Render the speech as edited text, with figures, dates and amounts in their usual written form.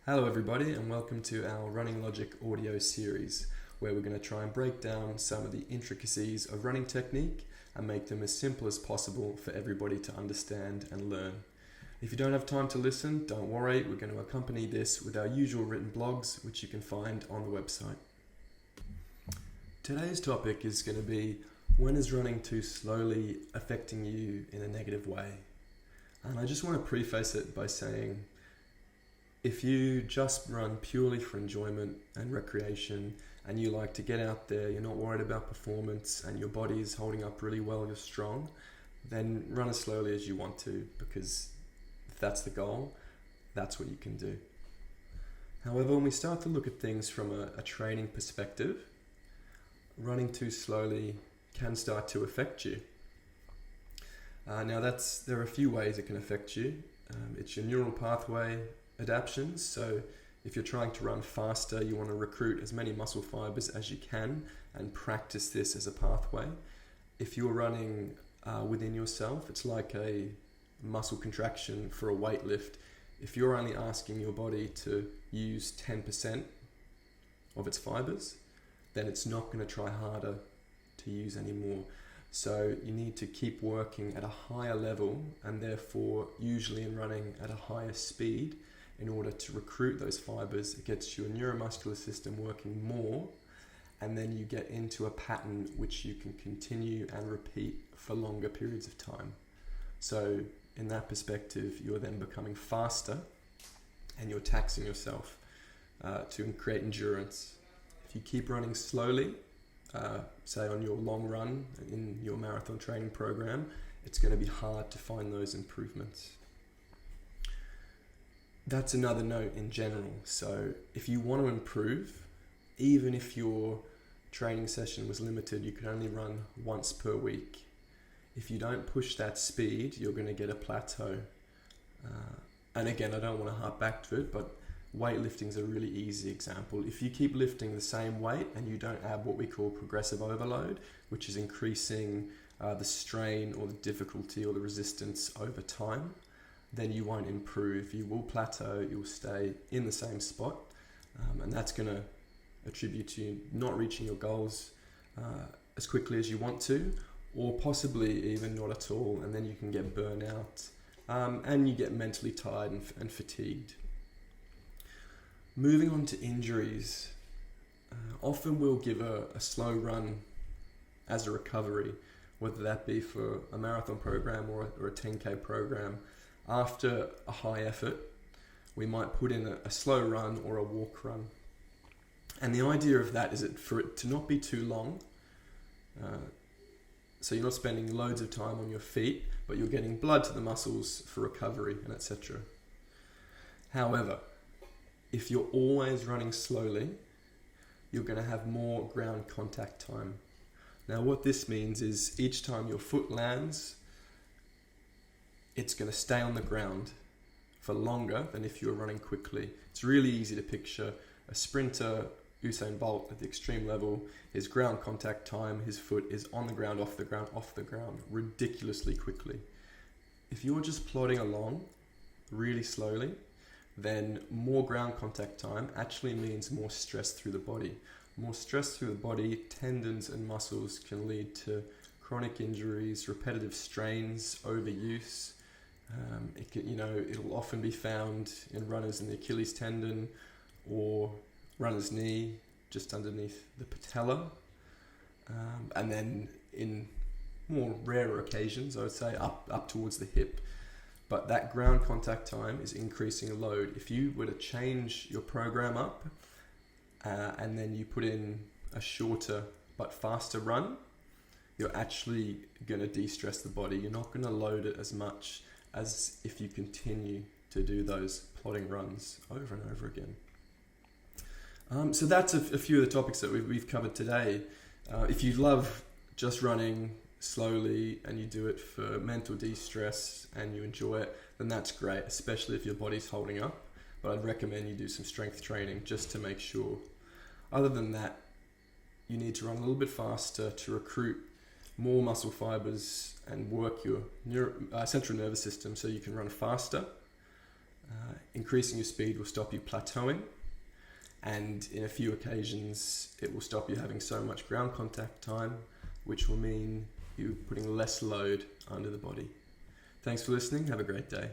Hello everybody and welcome to our Running Logic audio series where we're going to try and break down some of the intricacies of running technique and make them as simple as possible for everybody to understand and learn. If you don't have time to listen, don't worry, we're going to accompany this with our usual written blogs which you can find on the website. Today's topic is going to be, when is running too slowly affecting you in a negative way? And I just want to preface it by saying, if you just run purely for enjoyment and recreation and you like to get out there, you're not worried about performance and your body is holding up really well, you're strong, then run as slowly as you want to, because if that's the goal, that's what you can do. However, when we start to look at things from a training perspective, running too slowly can start to affect you. There are a few ways it can affect you. It's your neural pathway adaptations. So if you're trying to run faster, you want to recruit as many muscle fibers as you can and practice this as a pathway. If you're running within yourself, it's like a muscle contraction for a weight lift. If you're only asking your body to use 10% of its fibers, then it's not going to try harder to use any more. So you need to keep working at a higher level and therefore usually in running at a higher speed in order to recruit those fibers. It gets your neuromuscular system working more, and then you get into a pattern which you can continue and repeat for longer periods of time. So in that perspective, you're then becoming faster and you're taxing yourself to create endurance. If you keep running slowly, say on your long run in your marathon training program, it's going to be hard to find those improvements. That's another note in general. So if you want to improve, even if your training session was limited, you can only run once per week. If you don't push that speed, you're going to get a plateau. And again, I don't want to harp back to it, but weightlifting is a really easy example. If you keep lifting the same weight and you don't add what we call progressive overload, which is increasing the strain or the difficulty or the resistance over time, then you won't improve. You will plateau, you'll stay in the same spot, and that's going to attribute to you not reaching your goals as quickly as you want to, or possibly even not at all, and then you can get burnout and you get mentally tired and fatigued. Moving on to injuries, often we'll give a slow run as a recovery, whether that be for a marathon program or a 10K program. After a high effort, we might put in a slow run or a walk run. And the idea of that is for it to not be too long, so you're not spending loads of time on your feet, but you're getting blood to the muscles for recovery and etc. However, if you're always running slowly, you're going to have more ground contact time. Now what this means is each time your foot lands, it's going to stay on the ground for longer than if you were running quickly. It's really easy to picture a sprinter, Usain Bolt at the extreme level. His ground contact time, his foot is on the ground, off the ground, ridiculously quickly. If you're just plodding along really slowly, then more ground contact time actually means more stress through the body. More stress through the body, tendons and muscles can lead to chronic injuries, repetitive strains, overuse. It'll often be found in runners in the Achilles tendon or runner's knee, just underneath the patella. And then in more rarer occasions, I would say up towards the hip. But that ground contact time is increasing load. If you were to change your program up and then you put in a shorter but faster run, you're actually going to de-stress the body. You're not going to load it as much as if you continue to do those plodding runs over and over again. So that's a few of the topics that we've covered today. If you love just running slowly and you do it for mental de-stress and you enjoy it, then that's great, especially if your body's holding up. But I'd recommend you do some strength training just to make sure. Other than that, you need to run a little bit faster to recruit more muscle fibers and work your central nervous system so you can run faster. Increasing your speed will stop you plateauing, and in a few occasions it will stop you having so much ground contact time, which will mean you putting less load under the body. Thanks for listening. Have a great day.